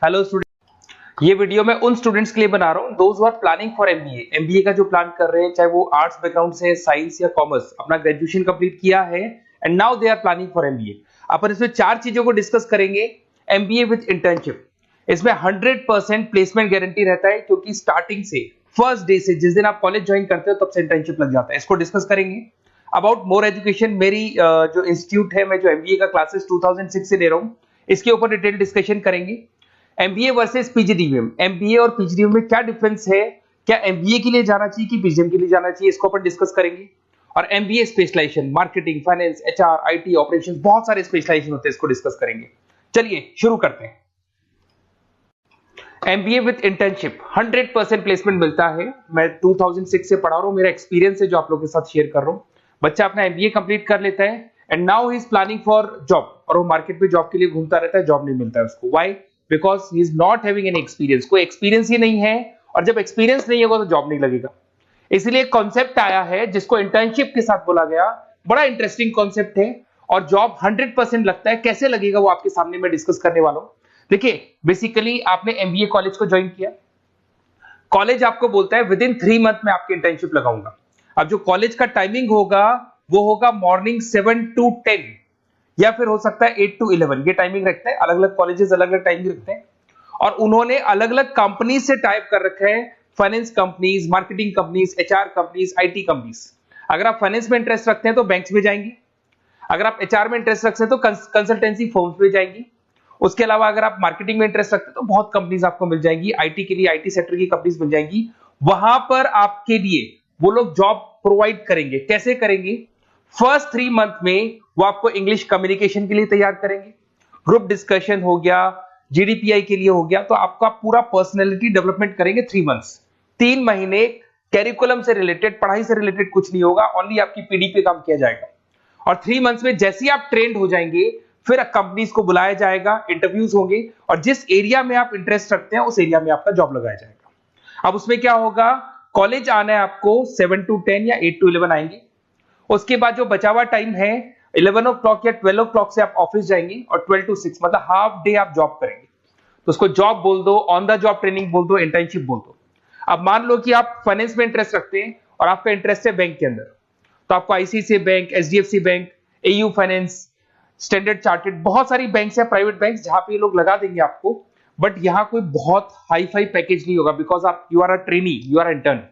Hello student, ये video मैं उन स्टूडेंट्स के लिए बना रहा हूँ those who are planning for MBA. MBA का जो प्लान कर रहे हैं, चाहे वो आर्ट्स बैकग्राउंड से, साइंस या कॉमर्स, अपना ग्रेजुएशन कंप्लीट किया है and now they are planning for MBA. अपन इसमें चार चीजों को डिस्कस करेंगे। एमबीए विद इंटर्नशिप, इसमें 100% प्लेसमेंट गारंटी रहता है, क्योंकि स्टार्टिंग से फर्स्ट डे से जिस दिन आप कॉलेज ज्वाइन करते हो तब से इंटर्नशिप लग जाता है। इसको डिस्कस करेंगे। अबाउट मोर एजुकेशन, मेरी जो इंस्टीट्यूट है, मैं जो एमबीए का क्लासेस 2006 से ले रहा हूँ, इसके ऊपर डिटेल डिस्कशन करेंगे। एमबीए वर्सेस पीजीडीवीएम, एमबीए और पीजीडीवीएम में क्या डिफरेंस है, क्या एमबीए के लिए जाना चाहिए कि पीजीडीवीएम के लिए जाना चाहिए, इसको अपन डिस्कस करेंगे। और MBA specialisation, marketing, finance, HR, IT, operations, बहुत सारे स्पेशलाइजेशन होते हैं, इसको डिस्कस करेंगे। चलिए शुरू करते हैं। एमबीए विद इंटर्नशिप 100% प्लेसमेंट मिलता है। मैं 2006 से पढ़ा रहा हूं, मेरा एक्सपीरियंस है जो आप लोगों के साथ शेयर कर रहा हूं। बच्चा अपना एमबीए कंप्लीट कर लेता है and now he is planning for job, और वो मार्केट में जॉब के लिए घूमता रहता है, जॉब नहीं मिलता है उसको। Why? Because he is not having any experience. कोई एक्सपीरियंस ही नहीं है, और जब एक्सपीरियंस नहीं होगा तो जॉब नहीं लगेगा। इसलिए एक कॉन्सेप्ट आया है जिसको इंटर्नशिप के साथ बोला गया। बड़ा इंटरेस्टिंग कॉन्सेप्ट है, और जॉब 100% लगता है। कैसे लगेगा वो आपके सामने मैं डिस्कस करने वाला हूं। देखिए, बेसिकली आपने एमबीए कॉलेज को ज्वाइन किया, कॉलेज आपको बोलता है विद इन 3 मंथ में आपकी इंटर्नशिप लगाऊंगा। अब जो कॉलेज का टाइमिंग होगा वो होगा मॉर्निंग 7 to 10, या फिर हो सकता है 8 to 11। ये टाइमिंग रखते हैं, अलग अलग कॉलेजेस अलग अलग टाइमिंग रखते हैं। और उन्होंने अलग अलग कंपनी से टाइप कर रखे हैं, finance companies, marketing companies, HR companies, IT companies. अगर आप फाइनेंस में इंटरेस्ट रखते हैं तो बैंक्स में जाएंगी, अगर आप एचआर में इंटरेस्ट रखते हैं तो कंसल्टेंसी फर्म्स में जाएंगी। उसके अलावा अगर आप मार्केटिंग में इंटरेस्ट रखते हैं तो बहुत कंपनीज आपको मिल जाएंगी, आईटी के लिए आईटी सेक्टर की कंपनीज मिल जाएंगी। वहां पर आपके लिए वो लोग जॉब प्रोवाइड करेंगे। कैसे करेंगे? फर्स्ट 3 मंथ में वो आपको इंग्लिश कम्युनिकेशन के लिए तैयार करेंगे, ग्रुप डिस्कशन हो गया, जीडीपीआई के लिए हो गया, तो आपका पूरा पर्सनैलिटी डेवलपमेंट करेंगे 3 मंथ्स। 3 महीने कैरिकुलम से रिलेटेड, पढ़ाई से रिलेटेड कुछ नहीं होगा, ओनली आपकी पीडी पे काम किया जाएगा। और 3 मंथ्स में जैसे ही आप ट्रेंड हो जाएंगे, फिर कंपनीज को बुलाया जाएगा, इंटरव्यूज होंगे, और जिस एरिया में आप इंटरेस्ट रखते हैं उस एरिया में आपका जॉब लगाया जाएगा। अब उसमें क्या होगा, कॉलेज आना है आपको 7 to 10 या 8 to 11 आएंगे। उसके बाद जो बचा हुआ टाइम है 11 o'clock या 12 o'clock से आप ऑफिस जाएंगे, और 12 to 6 मतलब हाफ डे आप जॉब करेंगे। तो उसको जॉब बोल दो, ऑन द जॉब ट्रेनिंग बोल दो, इंटर्नशिप बोल दो। अब मान लो कि आप फाइनेंस में इंटरेस्ट रखते हैं और आपका इंटरेस्ट है बैंक के अंदर, तो आपको ICICI bank, HDFC bank, AU finance, standard chartered, बहुत सारी बैंक्स है, प्राइवेट बैंक्स, जहां पे ये लोग लगा देंगे आपको। बट यहाँ कोई बहुत हाई फाई पैकेज नहीं होगा, बिकॉज आप you are a trainee, you are intern.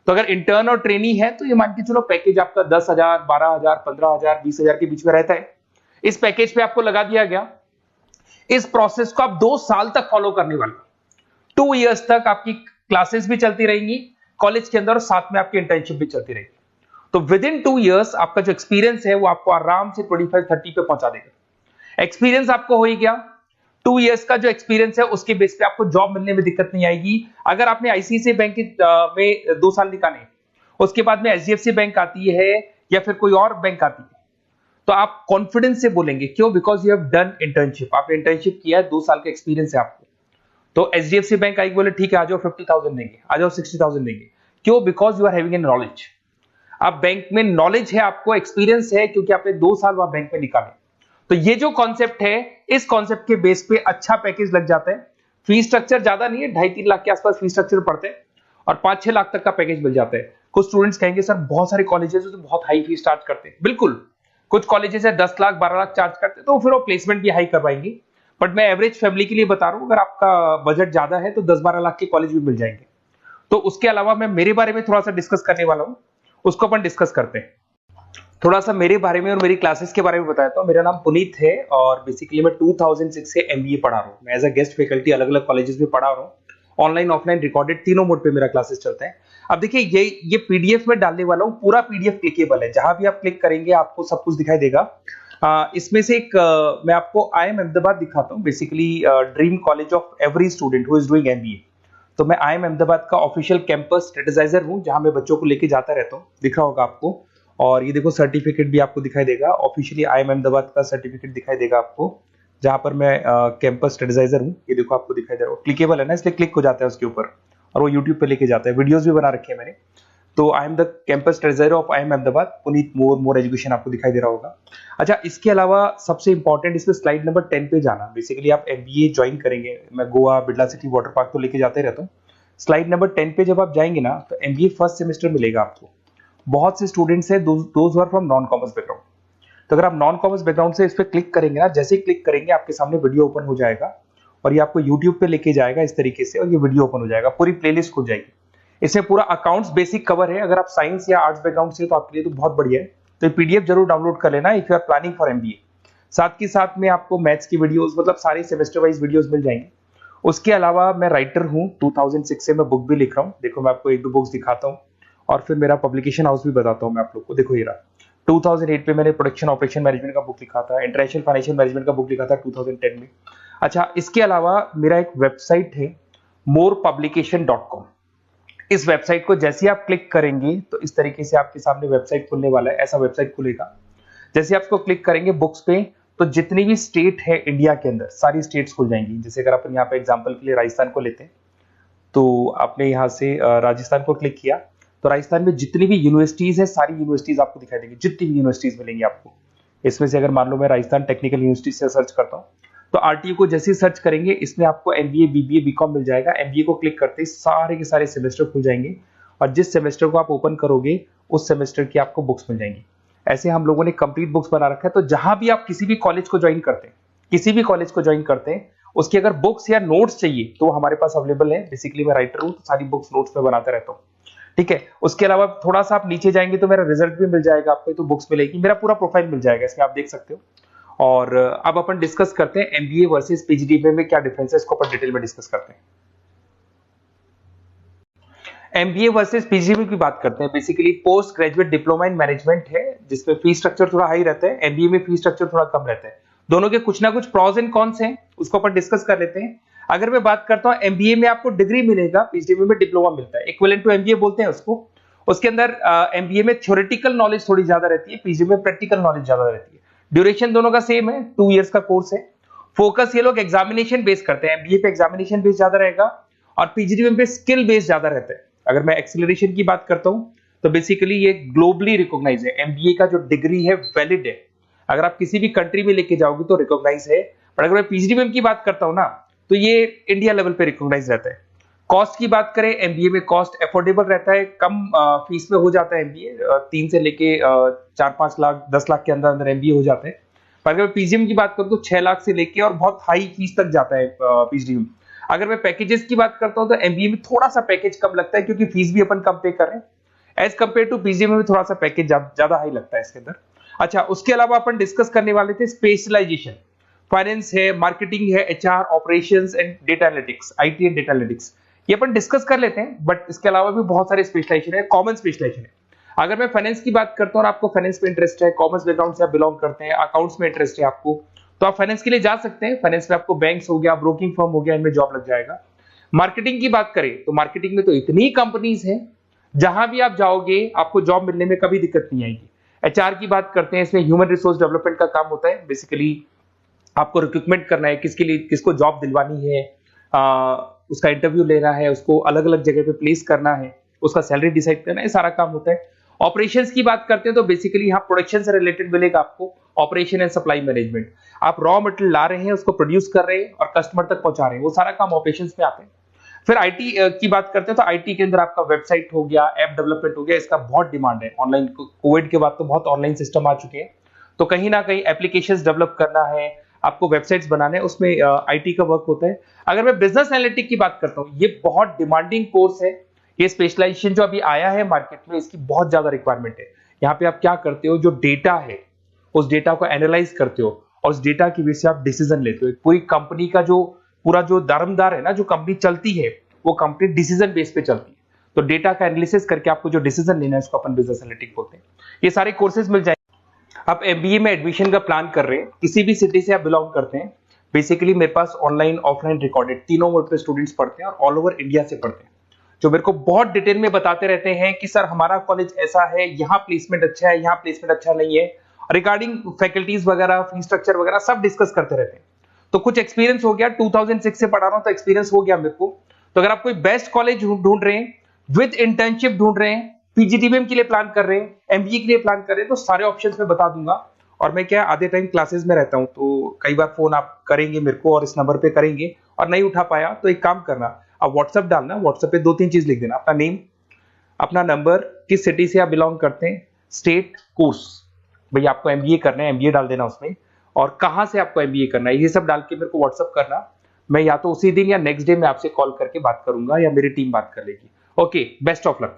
तो अगर इंटर्न और ट्रेनी है तो ये मान के चलो पैकेज आपका 10,000, 12,000, 15,000, 20,000 के बीच में रहता है। इस पैकेज पे आपको लगा दिया गया। इस प्रोसेस को आप 2 साल तक फॉलो करने वाले, 2 इयर्स तक आपकी क्लासेस भी चलती रहेंगी कॉलेज के अंदर, और साथ में आपकी इंटर्नशिप भी चलती रहेगी। तो विद इन 2 इयर्स आपका जो एक्सपीरियंस है वो आपको आराम से 25-30 पे पहुंचा देगा। एक्सपीरियंस आपको हो ही गया। 2 इयर्स का जो एक्सपीरियंस है उसके बेस पे आपको जॉब मिलने में दिक्कत नहीं आएगी। अगर आपने आईसीआईसीआई बैंक में 2 साल निकाले, उसके बाद में एचडीएफसी बैंक आती है या फिर कोई और बैंक आती है, तो आप कॉन्फिडेंस से बोलेंगे। क्यों? Because you have done internship, आपने इंटर्नशिप किया है, 2 साल का एक्सपीरियंस है आपको। तो एचडीएफसी बैंक आई, बोले ठीक है आ जाओ, 50,000 देंगे, आ जाओ 60,000 देंगे। क्यों? Because you are having a knowledge. आप बैंक में नॉलेज है, आपको एक्सपीरियंस है, क्योंकि आपने 2 साल वहां बैंक में निकाले। तो ये जो कॉन्सेप्ट है, इस कॉन्सेप्ट के बेस पे अच्छा पैकेज लग जाता है। फीस स्ट्रक्चर ज्यादा नहीं है, 2.5-3 लाख के आसपास फीस स्ट्रक्चर पड़ते हैं, और 5-6 लाख तक का पैकेज मिल जाता है। कुछ स्टूडेंट्स कहेंगे सर बहुत सारे कॉलेजेस तो बहुत हाई फीस चार्ज करते हैं। बिल्कुल, कुछ कॉलेजेस है 10 लाख 12 लाख चार्ज करते हैं, तो फिर वो प्लेसमेंट भी हाई करवाएंगे। बट मैं एवरेज फैमिली के लिए बता रहा हूं, अगर आपका बजट ज्यादा है तो 10-12 लाख के कॉलेज भी मिल जाएंगे। तो उसके अलावा मैं मेरे बारे में थोड़ा सा डिस्कस करने वाला हूं, उसको अपन डिस्कस करते हैं। थोड़ा सा मेरे बारे में और मेरी क्लासेस के बारे में बताता हूँ। मेरा नाम पुनीत है, और बेसिकली मैं 2006 से एमबीए पढ़ा रहा हूँ। मैं एज अ गेस्ट फैकल्टी अलग अलग कॉलेजेस में पढ़ा रहा हूँ। ऑनलाइन, ऑफलाइन, रिकॉर्डेड, तीनों मोड पे मेरा क्लासेस चलता है। अब देखिए, ये पीडीएफ में डालने वाला हूँ, पूरा पीडीएफ क्लिकेबल है, जहां भी आप क्लिक करेंगे आपको सब कुछ दिखाई देगा। इसमें से एक मैं आपको IIM अहमदाबाद दिखाता हूँ, basically dream college of every student who is doing MBA. तो मैं IIM अहमदाबाद का ऑफिशियल कैंपस स्ट्रेटेजाइजर हूँ, जहां मैं बच्चों को लेके जाता रहता हूँ, दिख रहा होगा आपको। और ये देखो सर्टिफिकेट भी आपको दिखाई देगा, ऑफिशियली IIM अहमदाबाद का सर्टिफिकेट दिखाई देगा आपको, जहां पर मैं कैंपस स्ट्रेटेजाइजर हूँ। ये देखो आपको दिखाई दे रहा है, क्लिकेबल है ना, इसलिए क्लिक हो जाता है उसके ऊपर, और वो यूट्यूब पे लेके जाता है। वीडियोस भी बना रखे हैं मैंने। तो I am the campus treasurer of IIM Ahmedabad, Puneet more education आपको दिखाई दे रहा होगा। अच्छा, इसके अलावा सबसे इंपॉर्टेंट इसमें स्लाइड नंबर 10 पे जाना। बेसिकली आप MBA ज्वाइन करेंगे, मैं Goa, Birla city, water park तो लेके जाते रहता हूँ। स्लाइड नंबर 10 पे जब आप जाएंगे ना, तो MBA फर्स्ट सेमेस्टर मिलेगा आपको। बहुत से स्टूडेंट्स हैं those are from non commerce background. तो अगर आप नॉन कॉमर्स बैकग्राउंड से इस पर क्लिक करेंगे ना, जैसे ही क्लिक करेंगे आपके सामने वीडियो ओपन हो जाएगा और ये आपको यूट्यूब पे लेके जाएगा इस तरीके से, और ये वीडियो ओपन हो जाएगा, पूरी प्लेलिस्ट खुल जाएगी। इसमें पूरा अकाउंट्स बेसिक कवर है। अगर आप साइंस या आर्ट्स बैकग्राउंड से तो आपके लिए तो बहुत बढ़िया है। तो ये PDF जरूर डाउनलोड कर लेना if you are planning for MBA। साथ के साथ में आपको मैथ्स की वीडियोस, मतलब सारे सेमेस्टर वाइज वीडियोस मिल जाएंगे। उसके अलावा मैं राइटर हूँ, 2006 से मैं बुक भी लिख रहा हूँ। देखो मैं आपको एक दो बुक्स दिखाता हूँ और फिर मेरा पब्लिकेशन हाउस भी बताता हूँ मैं आप लोग को। देखो ये रहा, 2008 में मैंने प्रोडक्शन ऑपरेशन मैनेजमेंट का बुक लिखा था, इंटरनेशनल फाइनेंशियल मैनेजमेंट का बुक लिखा था 2010 में। अच्छा, इसके अलावा मेरा एक वेबसाइट है morepublication.com। इस वेबसाइट को जैसे आप क्लिक करेंगे तो इस तरीके से आपके सामने वेबसाइट खुलने वाला है, ऐसा वेबसाइट खुलेगा। जैसे आप इसको क्लिक करेंगे बुक्स पे, तो जितनी भी स्टेट है इंडिया के अंदर सारी स्टेट्स खुल जाएंगी। जैसे अगर अपन यहाँ पे एग्जांपल के लिए राजस्थान को लेते हैं, तो आपने यहाँ से राजस्थान को क्लिक किया तो राजस्थान में जितनी भी यूनिवर्सिटीज है सारी यूनिवर्सिटीज आपको दिखाई देंगी, जितनी भी यूनिवर्सिटीज मिलेंगी आपको। इसमें से अगर मान लो मैं राजस्थान टेक्निकल यूनिवर्सिटी से सर्च करता हूँ, तो RTU को जैसे ही सर्च करेंगे इसमें आपको MBA, BBA, BCom मिल जाएगा। MBA को क्लिक करते ही सारे के सारे सेमेस्टर खुल जाएंगे और जिस सेमेस्टर को आप ओपन करोगे उस सेमेस्टर की आपको बुक्स मिल जाएंगी। ऐसे हम लोगों ने कंप्लीट बुक्स बना रखा है। तो जहां भी आप किसी भी कॉलेज को ज्वाइन करते हैं, उसकी अगर बुक्स या नोट्स चाहिए तो हमारे पास अवेलेबल है। बेसिकली मैं राइटर हूँ तो सारी बुक्स नोट्स में बनाता रहता हूँ, ठीक है। उसके अलावा थोड़ा सा आप नीचे जाएंगे तो मेरा रिजल्ट भी मिल जाएगा आपको, तो बुक्स मिलेगी, मेरा पूरा प्रोफाइल मिल जाएगा, इसमें आप देख सकते हो। और अब अपन डिस्कस करते हैं MBA वर्सेस PGDBA में क्या डिफरेंस है, इसको अपन डिटेल में डिस्कस करते हैं। MBA वर्सेस PGDBA की बात करते हैं। Basically post graduate diploma in management है, जिसमें फीस स्ट्रक्चर थोड़ा हाई रहता है। MBA में फीस स्ट्रक्चर थोड़ा कम रहता है। दोनों के कुछ ना कुछ प्रॉज एंड कॉन्स हैं, उसको अपन डिस्कस कर लेते हैं। अगर मैं बात करता हूं MBA में आपको डिग्री मिलेगा, PGDBA में डिप्लोमा मिलता है, इक्विवेलेंट टू MBA बोलते हैं उसको। उसके अंदर MBA में थ्योरेटिकल नॉलेज थोड़ी ज्यादा रहती है, PGDBA में प्रैक्टिकल नॉलेज ज्यादा रहती है। ड्यूरेशन दोनों का सेम है, 2 इयर्स का कोर्स है। फोकस ये लोग एग्जामिनेशन बेस करते हैं, MBA पे एग्जामिनेशन बेस ज्यादा रहेगा और PGDBA पे स्किल बेस ज्यादा रहता है। अगर मैं एक्सेलरेशन की बात करता हूं तो बेसिकली ये ग्लोबली रिकॉग्नाइज है। MBA का जो डिग्री है वैलिड है, अगर आप किसी भी कंट्री में लेके जाओगे तो रिकॉग्नाइज है। पर अगर मैं PGDBA की बात करता हूं ना, तो ये इंडिया लेवल पे रिकॉग्नाइज रहता है। कॉस्ट की बात करें, MBA में कॉस्ट अफोर्डेबल रहता है, कम फीस में हो जाता है MBA। 3 से लेके 4-5 लाख 10 लाख के अंदर अंदर MBA हो जाते हैं। पर अगर मैं PGDBA की बात करूं तो 6 लाख से लेके और बहुत हाई फीस तक जाता है PGDBA। अगर मैं पैकेजेस की बात करता हूं तो MBA में थोड़ा सा पैकेज कम लगता है, क्योंकि फीस भी अपन कम पे कर रहे हैं। एज कंपेयर टू PGDBA में थोड़ा सा पैकेज ज्यादा हाई लगता है इसके अंदर। अच्छा, उसके अलावा अपन डिस्कस करने वाले थे स्पेशलाइजेशन। फाइनेंस है, मार्केटिंग है, HR, operations and data analytics, IT and data analytics, ये अपन डिस्कस कर लेते हैं। बट इसके अलावा भी बहुत सारे स्पेशलाइजेशन है, कॉमन स्पेशलाइजेशन है। अगर मैं फाइनेंस की बात करता हूं और आपको फाइनेंस में इंटरेस्ट है, कॉमर्स बैकग्राउंड से आप बिलोंग करते हैं, अकाउंट्स में इंटरेस्ट है आपको, तो आप फाइनेंस के लिए जा सकते हैं। फाइनेंस में आपको बैंक्स हो गया, ब्रोकिंग फर्म हो गया, इनमें जॉब लग जाएगा। मार्केटिंग की बात करें तो मार्केटिंग में तो इतनी कंपनीज हैं, जहां भी आप जाओगे आपको जॉब मिलने में कभी दिक्कत नहीं आएगी। HR की बात करते हैं, इसमें ह्यूमन रिसोर्स डेवलपमेंट का काम होता है। बेसिकली आपको रिक्रूटमेंट करना है, किसके लिए किसको जॉब दिलवानी है, उसका इंटरव्यू लेना है, उसको अलग अलग जगह पे प्लेस करना है, उसका सैलरी डिसाइड करना है, सारा काम होता है। ऑपरेशंस की बात करते हैं तो बेसिकली यहाँ प्रोडक्शन से रिलेटेड मिलेगा आपको, ऑपरेशन एंड सप्लाई मैनेजमेंट। आप रॉ मटेरियल ला रहे हैं, उसको प्रोड्यूस कर रहे हैं और कस्टमर तक पहुंचा रहे हैं, वो सारा काम ऑपरेशंस में आते हैं। फिर IT की बात करते हैं तो IT के अंदर आपका वेबसाइट हो गया, ऐप डेवलपमेंट हो गया, इसका बहुत डिमांड है ऑनलाइन। कोविड के बाद तो बहुत ऑनलाइन सिस्टम आ चुके हैं, तो कहीं ना कहीं एप्लीकेशंस डेवलप करना है, आपको वेबसाइट्स बनाने हैं, उसमें IT का वर्क होता है। अगर मैं बिजनेस एनालिटिक की बात करता हूँ, ये बहुत डिमांडिंग कोर्स है। ये स्पेशलाइजेशन जो अभी आया है मार्केट में, इसकी बहुत ज्यादा रिक्वायरमेंट है। यहाँ पे आप क्या करते हो, जो डेटा है उस डेटा को एनालाइज करते हो और उस डेटा की वजह से आप डिसीजन लेते हो। पूरी कंपनी का जो पूरा जो दारमदार है ना, जो कंपनी चलती है वो कंपनी डिसीजन बेस पे चलती है। तो डेटा का एनालिसिस करके आपको जो डिसीजन लेना है उसको अपन बिजनेस एनालिटिक बोलते हैं। ये सारे कोर्सेज मिल जाएंगे। आप MBA में एडमिशन का प्लान कर रहे हैं, किसी भी सिटी से आप बिलोंग करते हैं, बेसिकली मेरे पास ऑनलाइन ऑफलाइन रिकॉर्डेड तीनों मोड पे स्टूडेंट्स पढ़ते हैं और ऑल ओवर इंडिया से पढ़ते हैं, जो मेरे को बहुत डिटेल में बताते रहते हैं कि सर हमारा कॉलेज ऐसा है, यहाँ प्लेसमेंट अच्छा है, यहाँ प्लेसमेंट अच्छा नहीं है, रिगार्डिंग फैकल्टीज वगैरह, फी स्ट्रक्चर वगैरह सब डिस्कस करते रहते हैं। तो कुछ एक्सपीरियंस हो गया, 2006 से पढ़ा रहा हूं तो एक्सपीरियंस हो गया मेरे को। तो अगर आप कोई बेस्ट कॉलेज ढूंढ रहे हैं, विद इंटर्नशिप ढूंढ रहे हैं, पीजीटीबीएम के लिए प्लान कर रहे हैं, एमबीए के लिए प्लान कर रहे हैं, तो सारे ऑप्शंस मैं बता दूंगा। और मैं क्या आधे टाइम क्लासेस में रहता हूं, तो कई बार फोन आप करेंगे मेरे को और इस नंबर पे करेंगे और नहीं उठा पाया तो एक काम करना, आप व्हाट्सएप डालना, व्हाट्सएप पे 2-3 चीज लिख देना, अपना नेम, अपना नंबर, किस सिटी से आप बिलोंग करते हैं, स्टेट, कोर्स, भाई आपको एमबीए करना है एमबीए डाल देना उसमें, और कहां से आपको एमबीए करना है, ये सब डाल के मेरे को व्हाट्सएप करना। मैं या तो उसी दिन या नेक्स्ट डे में आपसे कॉल करके बात करूंगा या मेरी टीम बात कर लेगी। Okay, best of luck.